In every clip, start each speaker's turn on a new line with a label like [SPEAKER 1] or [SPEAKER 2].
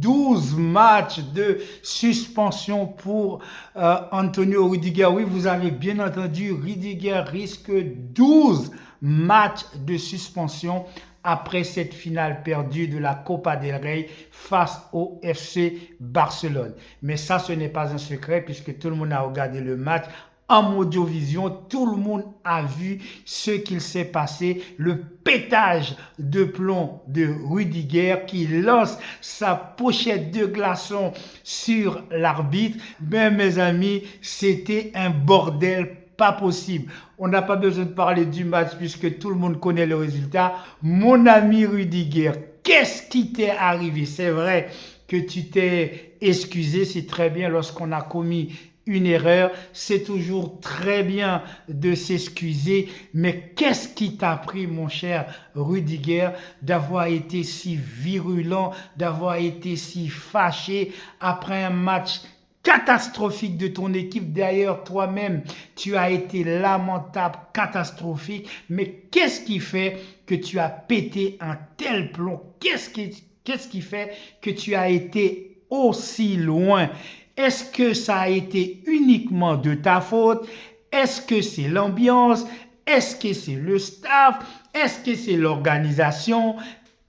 [SPEAKER 1] 12 matchs de suspension pour Antonio Rüdiger. Oui, vous avez bien entendu, Rüdiger risque 12 matchs de suspension après cette finale perdue de la Copa del Rey face au FC Barcelone. Mais ça, ce n'est pas un secret puisque tout le monde a regardé le match en Modovision. Tout le monde a vu ce qu'il s'est passé, le pétage de plomb de Rüdiger qui lance sa pochette de glaçons sur l'arbitre. Ben, mes amis, c'était un bordel pas possible. On n'a pas besoin de parler du match puisque tout le monde connaît le résultat. Mon ami Rüdiger, qu'est-ce qui t'est arrivé? C'est vrai que tu t'es excusé, c'est très bien lorsqu'on a commis une erreur. C'est toujours très bien de s'excuser. Mais qu'est-ce qui t'a pris, mon cher Rüdiger, d'avoir été si virulent, d'avoir été si fâché après un match catastrophique de ton équipe? D'ailleurs, toi-même, tu as été lamentable, catastrophique. Mais qu'est-ce qui fait que tu as pété un tel plomb? Qu'est-ce qui fait que tu as été aussi loin? Est-ce que ça a été uniquement de ta faute? Est-ce que c'est l'ambiance? Est-ce que c'est le staff? Est-ce que c'est l'organisation?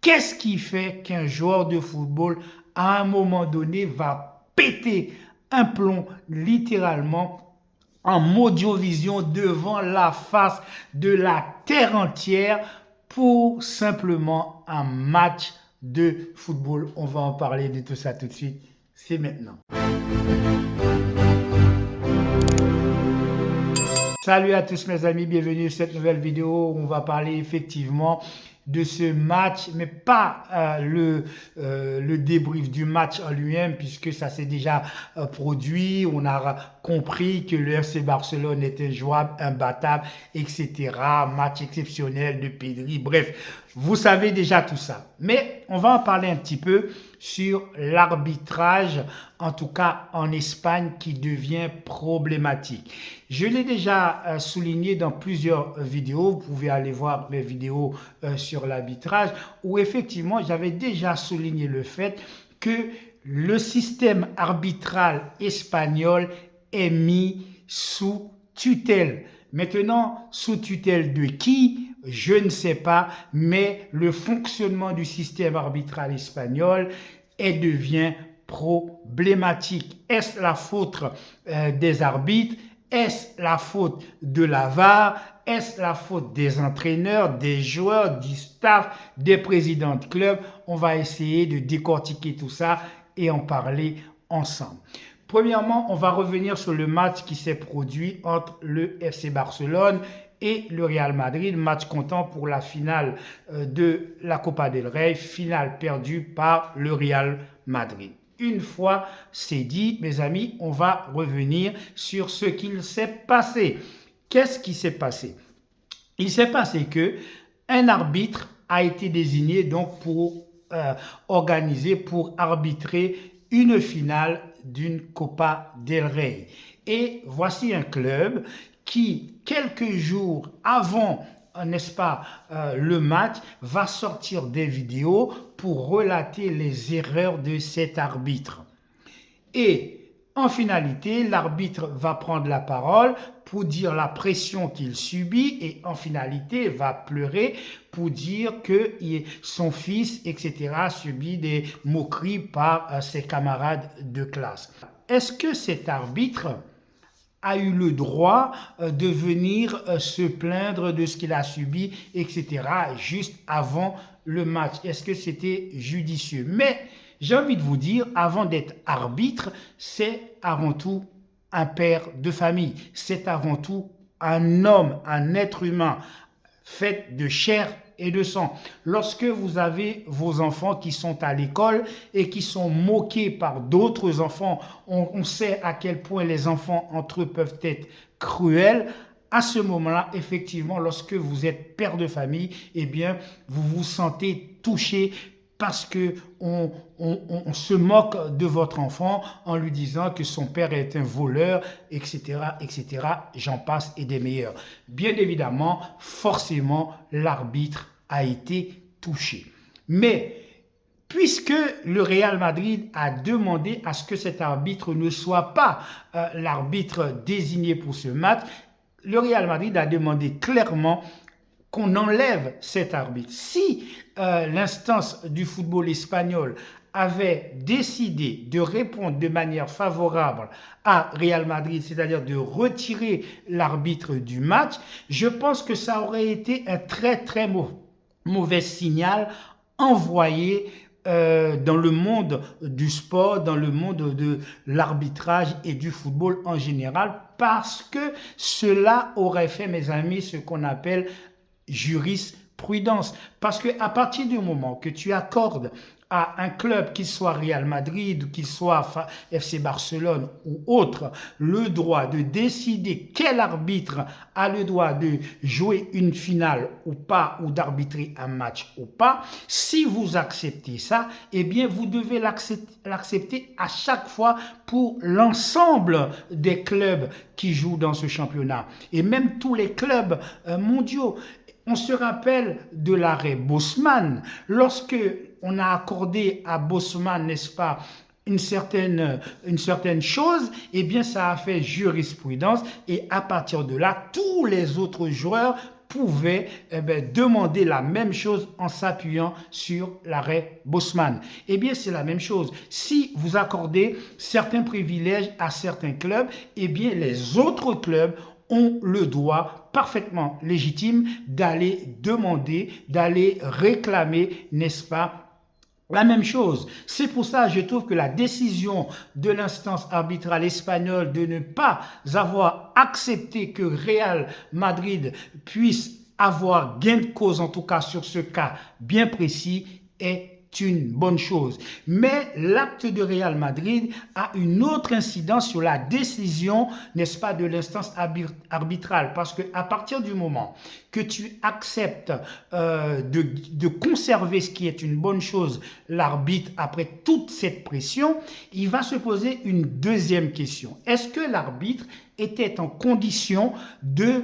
[SPEAKER 1] Qu'est-ce qui fait qu'un joueur de football, à un moment donné, va péter un plomb littéralement en Modovision devant la face de la terre entière pour simplement un match de football? On va en parler de tout ça tout de suite. C'est maintenant. Salut à tous mes amis, bienvenue sur cette nouvelle vidéo où on va parler effectivement de ce match, mais pas le débrief du match en lui-même puisque ça s'est déjà produit. On a compris que le FC Barcelone était jouable, imbattable, etc. Match exceptionnel de Pedri, bref, vous savez déjà tout ça. Mais on va en parler un petit peu sur l'arbitrage, en tout cas en Espagne, qui devient problématique. Je l'ai déjà souligné dans plusieurs vidéos, vous pouvez aller voir mes vidéos sur l'arbitrage, où effectivement j'avais déjà souligné le fait que le système arbitral espagnol est mis sous tutelle. Maintenant, sous tutelle de qui? Je ne sais pas, mais le fonctionnement du système arbitral espagnol devient problématique. Est-ce la faute des arbitres? Est-ce la faute de la VAR? Est-ce la faute des entraîneurs, des joueurs, du staff, des présidents de club? On va essayer de décortiquer tout ça et en parler ensemble. Premièrement, on va revenir sur le match qui s'est produit entre le FC Barcelone et le Real Madrid, match comptant pour la finale de la Copa del Rey, finale perdue par le Real Madrid. Une fois c'est dit, mes amis, on va revenir sur ce qu'il s'est passé. Qu'est-ce qui s'est passé? Il s'est passé que un arbitre a été désigné donc pour pour arbitrer une finale d'une Copa del Rey. Et voici un club qui, quelques jours avant, n'est-ce pas, le match, va sortir des vidéos pour relater les erreurs de cet arbitre. Et en finalité, l'arbitre va prendre la parole pour dire la pression qu'il subit et en finalité va pleurer pour dire que son fils, etc., subit des moqueries par ses camarades de classe. Est-ce que cet arbitre a eu le droit de venir se plaindre de ce qu'il a subi, etc., juste avant le match? Est-ce que c'était judicieux? Mais j'ai envie de vous dire, avant d'être arbitre, c'est avant tout un père de famille. C'est avant tout un homme, un être humain, fait de chair et de sang. Lorsque vous avez vos enfants qui sont à l'école et qui sont moqués par d'autres enfants, on sait à quel point les enfants entre eux peuvent être cruels. À ce moment-là, effectivement, lorsque vous êtes père de famille, eh bien, vous vous sentez touché parce que on se moque de votre enfant en lui disant que son père est un voleur, etc., etc., j'en passe et des meilleurs. Bien évidemment, forcément, l'arbitre a été touché. Mais puisque le Real Madrid a demandé à ce que cet arbitre ne soit pas l'arbitre désigné pour ce match, le Real Madrid a demandé clairement qu'on enlève cet arbitre. Si l'instance du football espagnol avait décidé de répondre de manière favorable à Real Madrid, c'est-à-dire de retirer l'arbitre du match, je pense que ça aurait été un très très mauvais signal envoyé dans le monde du sport, dans le monde de l'arbitrage et du football en général, parce que cela aurait fait, mes amis, ce qu'on appelle jurisprudence. Parce qu'à partir du moment que tu accordes à un club, qu'il soit Real Madrid, qu'il soit FC Barcelone ou autre, le droit de décider quel arbitre a le droit de jouer une finale ou pas, ou d'arbitrer un match ou pas, si vous acceptez ça, eh bien vous devez l'accepter à chaque fois pour l'ensemble des clubs qui jouent dans ce championnat, et même tous les clubs mondiaux. On se rappelle de l'arrêt Bosman, lorsque on a accordé à Bosman, n'est-ce pas, une certaine chose, eh bien ça a fait jurisprudence, et à partir de là, tous les autres joueurs pouvaient demander la même chose en s'appuyant sur l'arrêt Bosman. Eh bien, c'est la même chose. Si vous accordez certains privilèges à certains clubs, eh bien, les autres clubs ont le droit parfaitement légitime d'aller demander, d'aller réclamer, n'est-ce pas, la même chose. C'est pour ça que je trouve que la décision de l'instance arbitrale espagnole de ne pas avoir accepté que Real Madrid puisse avoir gain de cause, en tout cas sur ce cas bien précis, est une bonne chose. Mais l'acte de Real Madrid a une autre incidence sur la décision, n'est-ce pas, de l'instance arbitrale. Parce qu'à partir du moment que tu acceptes de conserver ce qui est une bonne chose, l'arbitre, après toute cette pression, il va se poser une deuxième question. Est-ce que l'arbitre était en condition de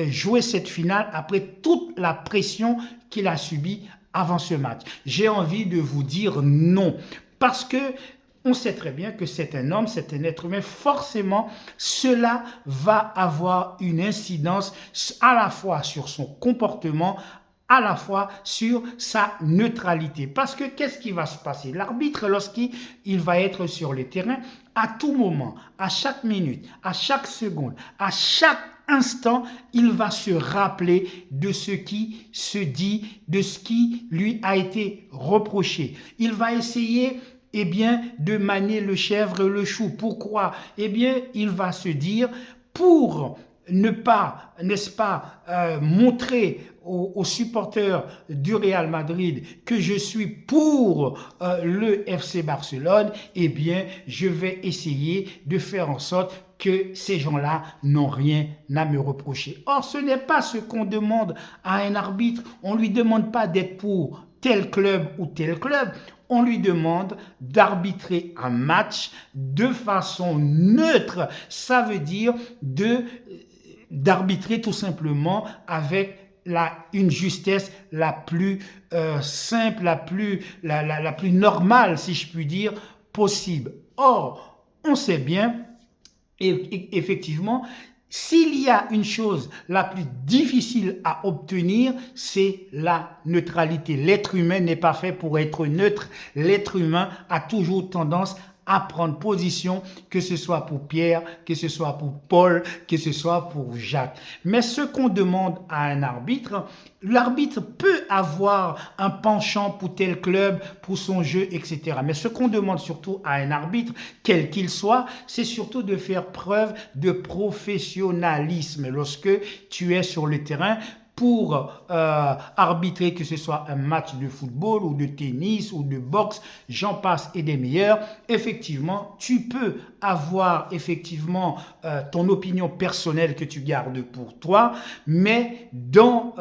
[SPEAKER 1] jouer cette finale après toute la pression qu'il a subie avant ce match? J'ai envie de vous dire non, parce que on sait très bien que c'est un homme, c'est un être humain, forcément cela va avoir une incidence à la fois sur son comportement, à la fois sur sa neutralité. Parce que qu'est-ce qui va se passer? L'arbitre, lorsqu'il va être sur le terrain, à tout moment, à chaque minute, à chaque seconde, à chaque instant, il va se rappeler de ce qui se dit, de ce qui lui a été reproché. Il va essayer, eh bien, de manier le chèvre et le chou. Pourquoi? Eh bien, il va se dire, pour ne pas, n'est-ce pas, montrer aux supporters du Real Madrid que je suis pour le FC Barcelone, eh bien, je vais essayer de faire en sorte que ces gens-là n'ont rien à me reprocher. Or, ce n'est pas ce qu'on demande à un arbitre. On ne lui demande pas d'être pour tel club ou tel club. On lui demande d'arbitrer un match de façon neutre. Ça veut dire d'arbitrer tout simplement avec une justesse la plus simple, la plus normale, si je puis dire, possible. Or, on sait bien, et effectivement, s'il y a une chose la plus difficile à obtenir, c'est la neutralité. L'être humain n'est pas fait pour être neutre. L'être humain a toujours tendance à prendre position, que ce soit pour Pierre, que ce soit pour Paul, que ce soit pour Jacques. Mais ce qu'on demande à un arbitre, l'arbitre peut avoir un penchant pour tel club, pour son jeu, etc. Mais ce qu'on demande surtout à un arbitre, quel qu'il soit, c'est surtout de faire preuve de professionnalisme lorsque tu es sur le terrain pour arbitrer, que ce soit un match de football ou de tennis ou de boxe, j'en passe et des meilleurs. Effectivement, tu peux avoir effectivement ton opinion personnelle que tu gardes pour toi, mais dans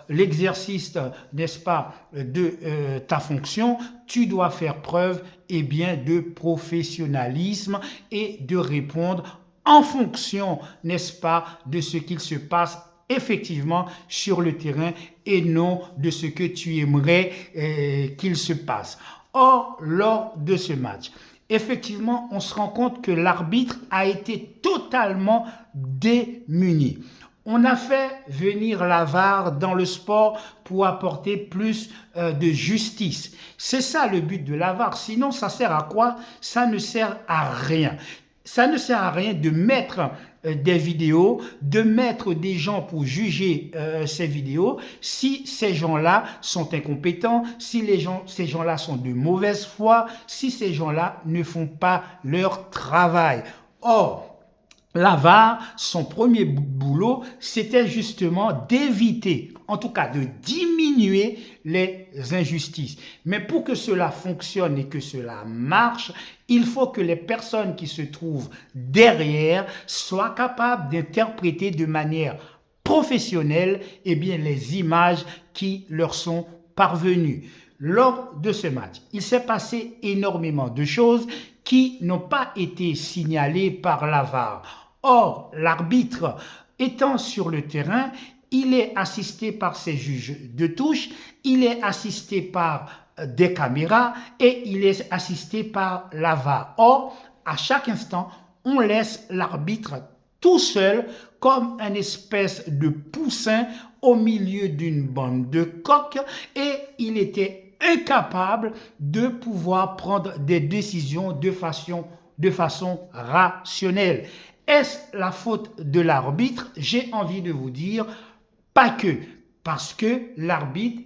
[SPEAKER 1] l'exercice, n'est-ce pas, de ta fonction, tu dois faire preuve, eh bien, de professionnalisme et de répondre en fonction, n'est-ce pas, de ce qu'il se passe effectivement sur le terrain et non de ce que tu aimerais qu'il se passe. Or, lors de ce match, effectivement, on se rend compte que l'arbitre a été totalement démuni. On a fait venir la VAR dans le sport pour apporter plus de justice. C'est ça le but de la VAR. Sinon, ça sert à quoi? Ça ne sert à rien. Ça ne sert à rien de mettre des vidéos, de mettre des gens pour juger ces vidéos si ces gens-là sont incompétents, si ces gens-là sont de mauvaise foi, si ces gens-là ne font pas leur travail. Or, la VAR, son premier boulot, c'était justement d'éviter, en tout cas de diminuer les injustices. Mais pour que cela fonctionne et que cela marche, il faut que les personnes qui se trouvent derrière soient capables d'interpréter de manière professionnelle les images qui leur sont parvenues. Lors de ce match, il s'est passé énormément de choses qui n'ont pas été signalées par la VAR. Or, l'arbitre étant sur le terrain, il est assisté par ses juges de touche, il est assisté par des caméras et il est assisté par la VAR. Or, à chaque instant, on laisse l'arbitre tout seul comme une espèce de poussin au milieu d'une bande de coqs et il était incapable de pouvoir prendre des décisions de façon rationnelle. Est-ce la faute de l'arbitre? J'ai envie de vous dire, pas que. Parce que l'arbitre,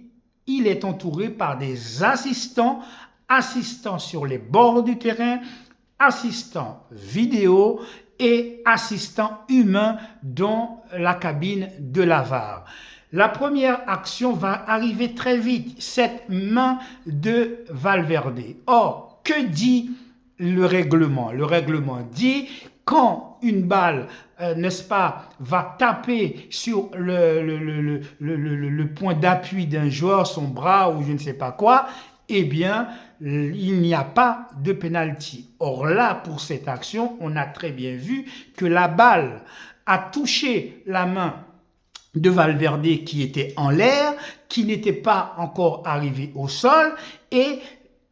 [SPEAKER 1] il est entouré par des assistants sur les bords du terrain, assistants vidéo et assistants humains dans la cabine de la VAR. La première action va arriver très vite, cette main de Valverde. Or, que dit le règlement? Le règlement dit quand une balle, n'est-ce pas, va taper sur le point d'appui d'un joueur, son bras ou je ne sais pas quoi, eh bien, il n'y a pas de penalty. Or là, pour cette action, on a très bien vu que la balle a touché la main de Valverde qui était en l'air, qui n'était pas encore arrivé au sol et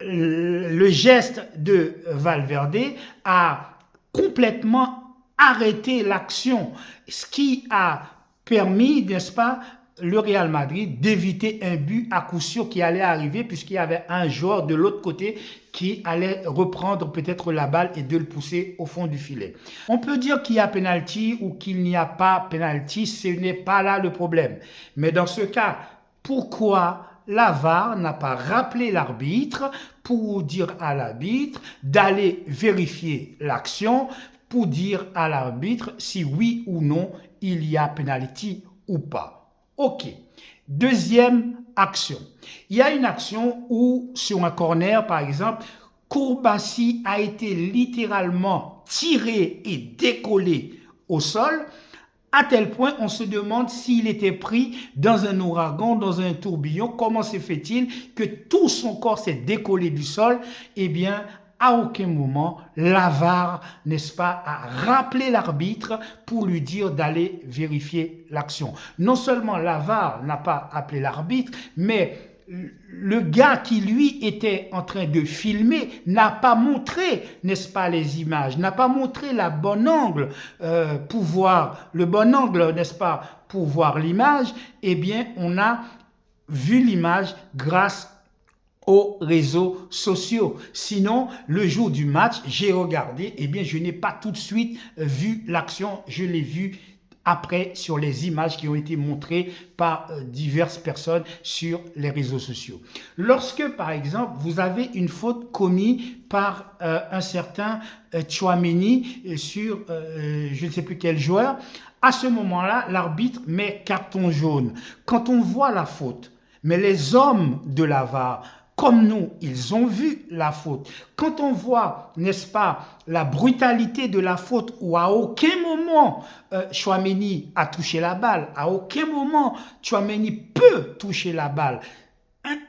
[SPEAKER 1] le geste de Valverde a complètement arrêté l'action, ce qui a permis, n'est-ce pas, le Real Madrid d'éviter un but à coup sûr qui allait arriver puisqu'il y avait un joueur de l'autre côté qui allait reprendre peut-être la balle et de le pousser au fond du filet. On peut dire qu'il y a penalty ou qu'il n'y a pas penalty, ce n'est pas là le problème. Mais dans ce cas, pourquoi la VAR n'a pas rappelé l'arbitre pour dire à l'arbitre d'aller vérifier l'action, pour dire à l'arbitre si oui ou non il y a penalty ou pas? Ok. Deuxième action. Il y a une action où, sur un corner par exemple, Kourbassi a été littéralement tiré et décollé au sol, à tel point on se demande s'il était pris dans un ouragan, dans un tourbillon. Comment se fait-il que tout son corps s'est décollé du sol? Eh bien, à aucun moment, la VAR, n'est-ce pas, a rappelé l'arbitre pour lui dire d'aller vérifier l'action. Non seulement la VAR n'a pas appelé l'arbitre, mais le gars qui lui était en train de filmer n'a pas montré, n'est-ce pas, les images, n'a pas montré le bon angle, n'est-ce pas, pour voir l'image. Eh bien, on a vu l'image grâce aux réseaux sociaux. Sinon, le jour du match, j'ai regardé, eh bien, je n'ai pas tout de suite vu l'action, je l'ai vu après sur les images qui ont été montrées par diverses personnes sur les réseaux sociaux. Lorsque, par exemple, vous avez une faute commise par un certain Tchouaméni sur je ne sais plus quel joueur, à ce moment-là, l'arbitre met carton jaune. Quand on voit la faute, mais les hommes de la VAR, comme nous, ils ont vu la faute. Quand on voit, n'est-ce pas, la brutalité de la faute où à aucun moment Tchouaméni a touché la balle, à aucun moment Tchouaméni peut toucher la balle,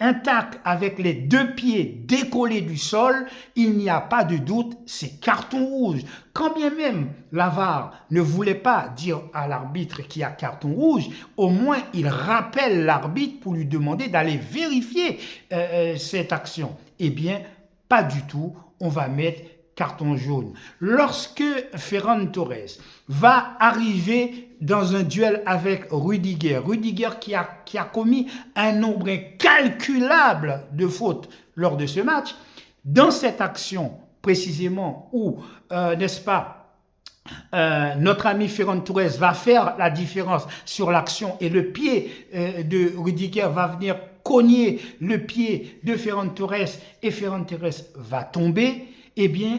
[SPEAKER 1] intact avec les deux pieds décollés du sol, il n'y a pas de doute, c'est carton rouge. Quand bien même la VAR ne voulait pas dire à l'arbitre qu'il y a carton rouge, au moins il rappelle l'arbitre pour lui demander d'aller vérifier cette action. Eh bien, pas du tout. On va mettre carton jaune. Lorsque Ferran Torres va arriver dans un duel avec Rudiger qui a commis un nombre incalculable de fautes lors de ce match, dans cette action précisément où, n'est-ce pas, notre ami Ferran Torres va faire la différence sur l'action et le pied de Rudiger va venir cogner le pied de Ferran Torres et Ferran Torres va tomber, eh bien,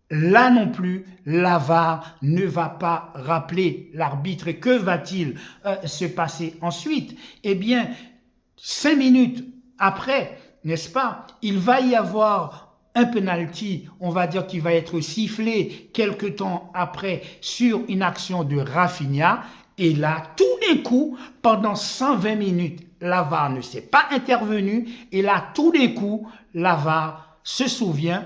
[SPEAKER 1] là non plus, la VAR ne va pas rappeler l'arbitre. Et que va-t-il se passer ensuite? Eh bien, 5 minutes après, n'est-ce pas, il va y avoir un penalty, on va dire qu'il va être sifflé quelque temps après sur une action de Rafinha. Et là, tout d'un coup, pendant 120 minutes, la VAR ne s'est pas intervenue. Et là, tout d'un coup, la VAR se souvient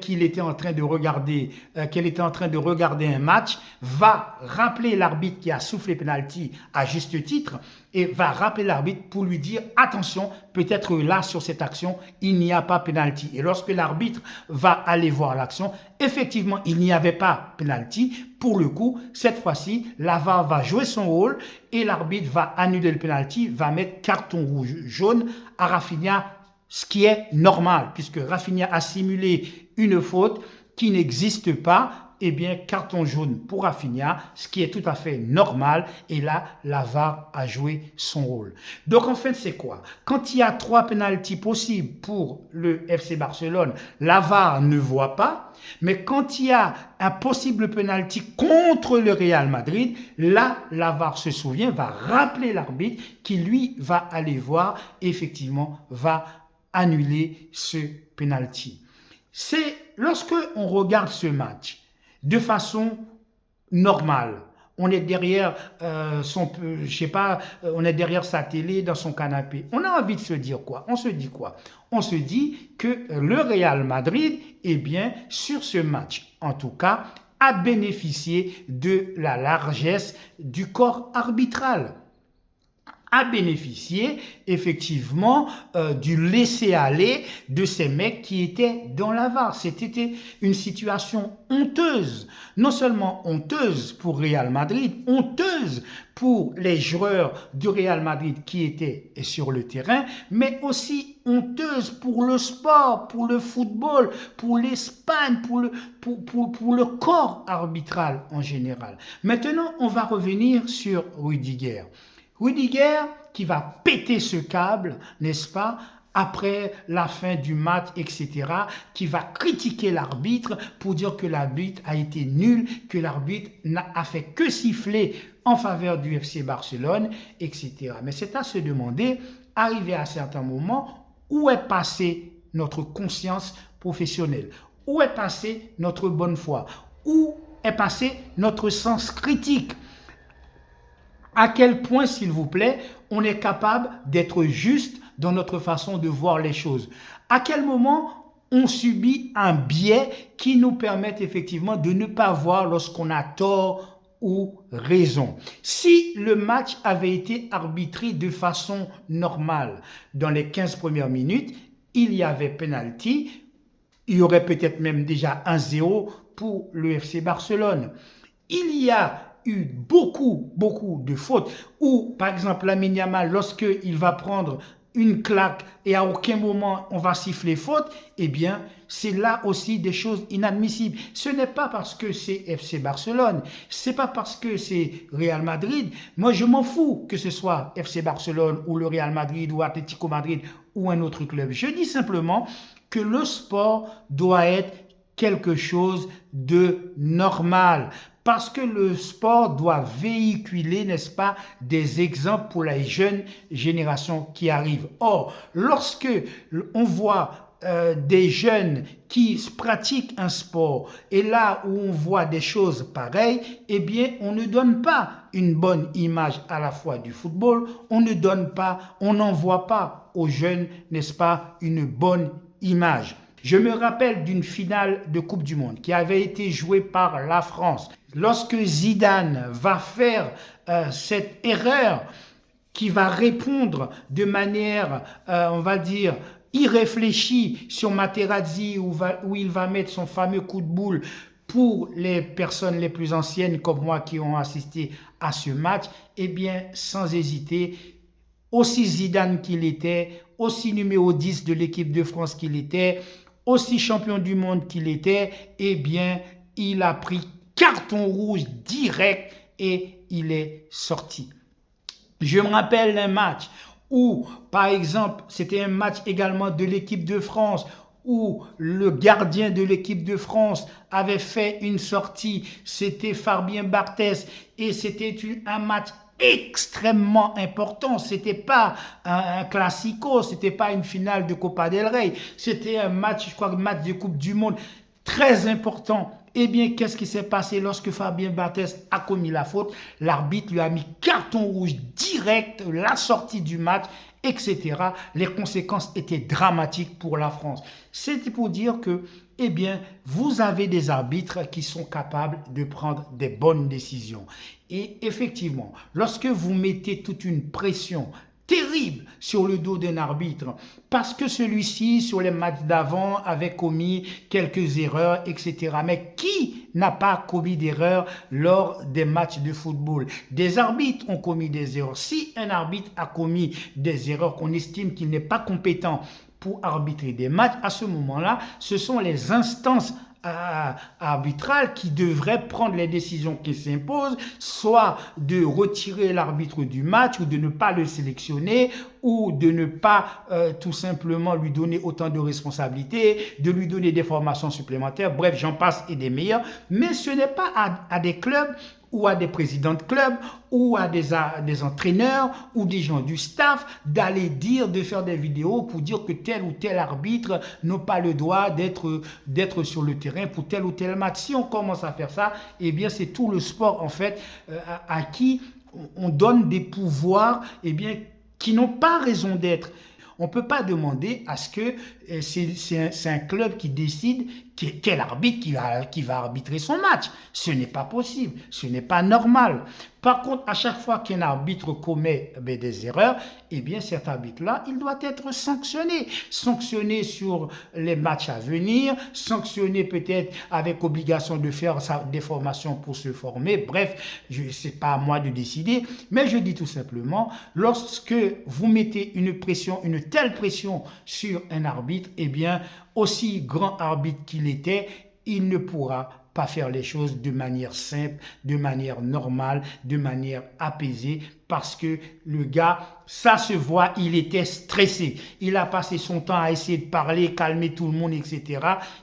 [SPEAKER 1] qu'il était en train de regarder, qu'elle était en train de regarder un match, va rappeler l'arbitre qui a soufflé penalty à juste titre et va rappeler l'arbitre pour lui dire attention, peut-être là sur cette action, il n'y a pas penalty. Et lorsque l'arbitre va aller voir l'action, effectivement, il n'y avait pas penalty. Pour le coup, cette fois-ci, la VAR va jouer son rôle et l'arbitre va annuler le penalty, va mettre carton rouge jaune à Rafinha, ce qui est normal, puisque Rafinha a simulé une faute qui n'existe pas, eh bien, carton jaune pour Rafinha, ce qui est tout à fait normal, et là, la VAR a joué son rôle. Donc, en fait, c'est quoi? Quand il y a 3 pénaltys possibles pour le FC Barcelone, la VAR ne voit pas, mais quand il y a un possible pénalty contre le Real Madrid, là, la VAR se souvient, va rappeler l'arbitre, qui lui va aller voir, et effectivement, va annuler ce penalty. C'est lorsque on regarde ce match de façon normale, on est derrière on est derrière sa télé dans son canapé. On a envie de se dire quoi? On se dit quoi? On se dit que le Real Madrid, eh bien, sur ce match, en tout cas, a bénéficié de la largesse du corps arbitral. A bénéficié effectivement du laisser-aller de ces mecs qui étaient dans la VAR. C'était une situation honteuse, non seulement honteuse pour Real Madrid, honteuse pour les joueurs du Real Madrid qui étaient sur le terrain, mais aussi honteuse pour le sport, pour le football, pour l'Espagne, pour le corps arbitral en général. Maintenant, on va revenir sur Rudiger. Rudiger qui va péter ce câble, n'est-ce pas, après la fin du match, etc., qui va critiquer l'arbitre pour dire que l'arbitre a été nul, que l'arbitre n'a fait que siffler en faveur du FC Barcelone, etc. Mais c'est à se demander, arrivé à certains moments, où est passée notre conscience professionnelle? Où est passée notre bonne foi? Où est passé notre sens critique? À quel point, s'il vous plaît, on est capable d'être juste dans notre façon de voir les choses? À quel moment on subit un biais qui nous permet effectivement de ne pas voir lorsqu'on a tort ou raison? Si le match avait été arbitré de façon normale dans les 15 premières minutes, il y avait penalty, il y aurait peut-être même déjà 1-0 pour le FC Barcelone. Il y a eu beaucoup de fautes où, par exemple, Lamine Yamal, lorsqu'il va prendre une claque et à aucun moment on va siffler faute, eh bien, c'est là aussi des choses inadmissibles. Ce n'est pas parce que c'est FC Barcelone, c'est pas parce que c'est Real Madrid. Moi, je m'en fous que ce soit FC Barcelone ou le Real Madrid ou Atlético Madrid ou un autre club. Je dis simplement que le sport doit être quelque chose de normal. Parce que le sport doit véhiculer, n'est-ce pas, des exemples pour les jeunes générations qui arrivent. Or, lorsque on voit des jeunes qui pratiquent un sport et là où on voit des choses pareilles, eh bien, on ne donne pas une bonne image à la fois du football, on n'envoie pas aux jeunes, n'est-ce pas, une bonne image. Je me rappelle d'une finale de Coupe du Monde qui avait été jouée par la France. Lorsque Zidane va faire cette erreur qui va répondre de manière, on va dire, il réfléchit sur Materazzi où il va mettre son fameux coup de boule pour les personnes les plus anciennes comme moi qui ont assisté à ce match, eh bien, sans hésiter, aussi Zidane qu'il était, aussi numéro 10 de l'équipe de France qu'il était, aussi champion du monde qu'il était, eh bien, il a pris carton rouge direct et il est sorti. Je me rappelle un match où, par exemple, c'était un match également de l'équipe de France, où le gardien de l'équipe de France avait fait une sortie, c'était Fabien Barthez, et c'était un match extrêmement important. C'était pas un classico, c'était pas une finale de Copa del Rey, c'était un match, je crois, un match de Coupe du Monde très important. Eh bien, qu'est-ce qui s'est passé lorsque Fabien Barthez a commis la faute? L'arbitre lui a mis carton rouge direct, la sortie du match, etc. Les conséquences étaient dramatiques pour la France. C'était pour dire que, eh bien, vous avez des arbitres qui sont capables de prendre des bonnes décisions. Et effectivement, lorsque vous mettez toute une pression terrible sur le dos d'un arbitre parce que celui-ci, sur les matchs d'avant, avait commis quelques erreurs, etc. Mais qui n'a pas commis d'erreurs lors des matchs de football? Des arbitres ont commis des erreurs. Si un arbitre a commis des erreurs qu'on estime qu'il n'est pas compétent pour arbitrer des matchs, à ce moment-là, ce sont les instances arbitrales qui devraient prendre les décisions qui s'imposent, soit de retirer l'arbitre du match ou de ne pas le sélectionner ou de ne pas tout simplement lui donner autant de responsabilités, de lui donner des formations supplémentaires, bref, j'en passe et des meilleurs. Mais ce n'est pas à des clubs ou à des présidents de clubs, ou à des entraîneurs, ou des gens du staff, d'aller dire, de faire des vidéos pour dire que tel ou tel arbitre n'a pas le droit d'être sur le terrain pour tel ou tel match. Si on commence à faire ça, eh bien c'est tout le sport en fait à qui on donne des pouvoirs eh bien, qui n'ont pas raison d'être. On ne peut pas demander à ce que c'est un club qui décide quel arbitre qui va arbitrer son match. Ce n'est pas possible, ce n'est pas normal. Par contre, à chaque fois qu'un arbitre commet des erreurs, eh bien cet arbitre-là, il doit être sanctionné. Sanctionné sur les matchs à venir, sanctionné peut-être avec obligation de faire des formations pour se former. Bref, ce n'est pas à moi de décider, mais je dis tout simplement, lorsque vous mettez une telle pression sur un arbitre, eh bien, aussi grand arbitre qu'il était, il ne pourra pas faire les choses de manière simple, de manière normale, de manière apaisée, parce que le gars, ça se voit, il était stressé. Il a passé son temps à essayer de parler, calmer tout le monde, etc.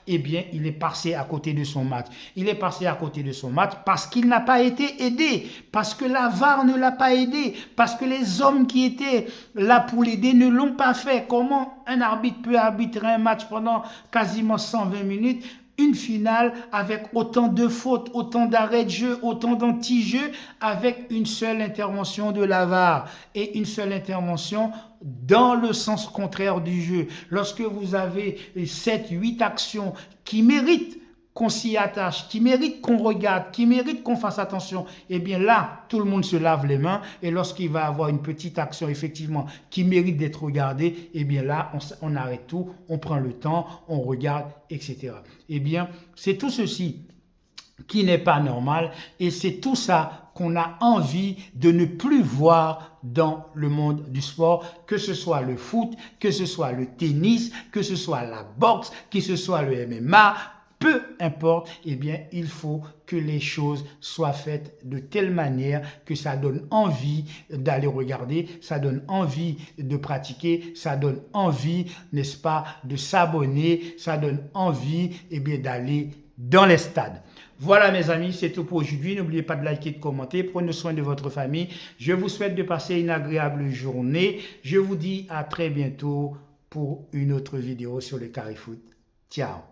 [SPEAKER 1] Eh bien, il est passé à côté de son match. Il est passé à côté de son match parce qu'il n'a pas été aidé, parce que la VAR ne l'a pas aidé, parce que les hommes qui étaient là pour l'aider ne l'ont pas fait. Comment un arbitre peut arbitrer un match pendant quasiment 120 minutes? Une finale avec autant de fautes, autant d'arrêts de jeu, autant d'anti-jeu, avec une seule intervention de la VAR et une seule intervention dans le sens contraire du jeu. Lorsque vous avez 7, 8 actions qui méritent qu'on s'y attache, qui mérite qu'on regarde, qui mérite qu'on fasse attention, eh bien là, tout le monde se lave les mains et lorsqu'il va avoir une petite action effectivement qui mérite d'être regardée, eh bien là, on arrête tout, on prend le temps, on regarde, etc. Eh bien, c'est tout ceci qui n'est pas normal et c'est tout ça qu'on a envie de ne plus voir dans le monde du sport, que ce soit le foot, que ce soit le tennis, que ce soit la boxe, que ce soit le MMA, peu importe, eh bien, il faut que les choses soient faites de telle manière que ça donne envie d'aller regarder, ça donne envie de pratiquer, ça donne envie, n'est-ce pas, de s'abonner, ça donne envie, eh bien, d'aller dans les stades. Voilà mes amis, c'est tout pour aujourd'hui. N'oubliez pas de liker et de commenter. Prenez soin de votre famille. Je vous souhaite de passer une agréable journée. Je vous dis à très bientôt pour une autre vidéo sur le Carré Foot. Ciao.